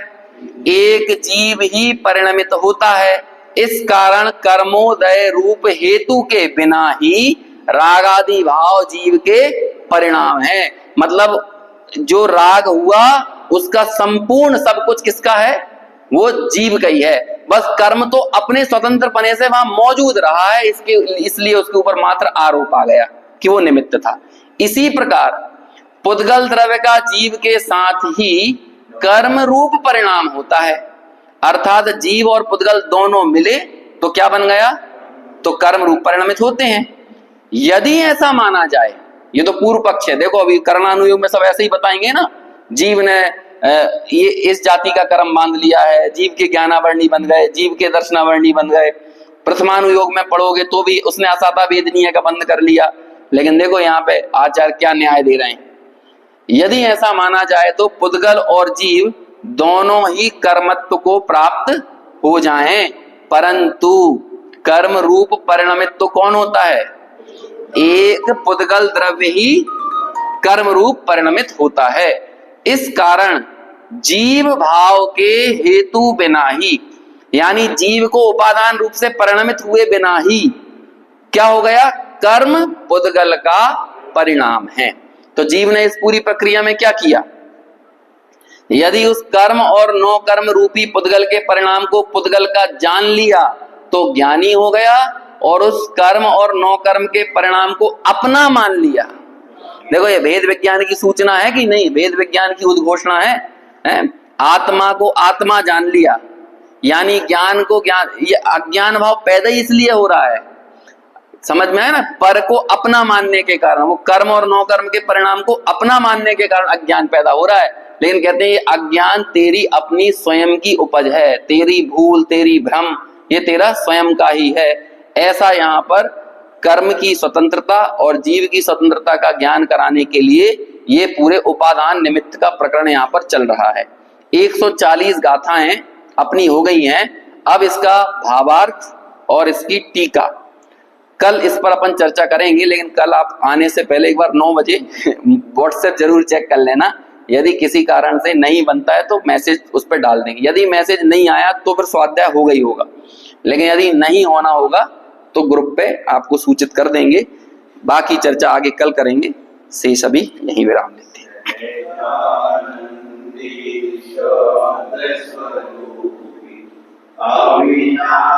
एक जीव ही परिणमित होता है। इस कारण कर्मोदय रूप हेतु के बिना ही रागादि भाव जीव के परिणाम है। मतलब जो राग हुआ उसका संपूर्ण सब कुछ किसका है? वो जीव का ही है। बस कर्म तो अपने स्वतंत्र पने से वहां मौजूद रहा है, इसलिए उसके ऊपर मात्र आरोप आ गया कि वो निमित्त था। इसी प्रकार पुद्गल द्रव्य का जीव के साथ ही कर्म रूप परिणाम होता है, अर्थात जीव और पुद्गल दोनों मिले तो क्या बन गया? तो कर्म रूप परिणमित होते हैं। यदि ऐसा माना जाए, ये तो पूर्व पक्ष है। देखो अभी कर्णानुयोग में सब ऐसे ही बताएंगे ना, जीव ने ये इस जाति का कर्म बांध लिया है, जीव के ज्ञानावर्णी बन गए, जीव के दर्शनावर्णी बन गए। प्रथमानुयोग में पढ़ोगे तो भी उसने असाता वेदनीय का बंध कर लिया। लेकिन देखो यहाँ पे आचार्य क्या न्याय दे रहे हैं। यदि ऐसा माना जाए तो पुद्गल और जीव दोनों ही कर्मत्व को प्राप्त हो जाएं, परंतु कर्म रूप परिणमित तो कौन होता है? एक पुद्गल द्रव्य ही कर्म रूप परिणमित होता है। इस कारण जीव भाव के हेतु बिना ही, यानी जीव को उपादान रूप से परिणमित हुए बिना ही क्या हो गया, कर्म पुद्गल का परिणाम है। तो जीव ने इस पूरी प्रक्रिया में क्या किया, यदि उस कर्म और नो कर्म रूपी पुद्गल के परिणाम को पुद्गल का जान लिया तो ज्ञानी हो गया, और उस कर्म और नो कर्म के परिणाम को अपना मान लिया। देखो ये भेद विज्ञान की सूचना है कि नहीं, भेद विज्ञान की उद्घोषणा है? आत्मा को आत्मा जान लिया, यानी ज्ञान को ज्ञान, ये अज्ञान भाव पैदा ही इसलिए हो रहा है, समझ में है ना, पर को अपना मानने के कारण, वो कर्म और नो कर्म के परिणाम को अपना मानने के कारण अज्ञान पैदा हो रहा है। लेकिन कहते हैं ये अज्ञान तेरी अपनी स्वयं की उपज है, तेरी भूल तेरी भ्रम ये तेरा स्वयं का ही है। ऐसा यहाँ पर कर्म की स्वतंत्रता और जीव की स्वतंत्रता का ज्ञान कराने के लिए ये पूरे उपादान निमित्त का प्रकरण यहाँ पर चल रहा है। 140 गाथाएं अपनी हो गई हैं। अब इसका भावार्थ और इसकी टीका कल इस पर अपन चर्चा करेंगे, लेकिन कल आप आने से पहले एक बार 9 बजे व्हाट्सएप जरूर चेक कर लेना। यदि किसी कारण से नहीं बनता है तो मैसेज उस पर डाल देंगे, यदि मैसेज नहीं आया तो फिर स्वाध्याय होगा ही होगा, लेकिन यदि नहीं होना होगा तो ग्रुप पे आपको सूचित कर देंगे। बाकी चर्चा आगे कल करेंगे। से सभी यहीं विराम लेते हैं। अविनाशी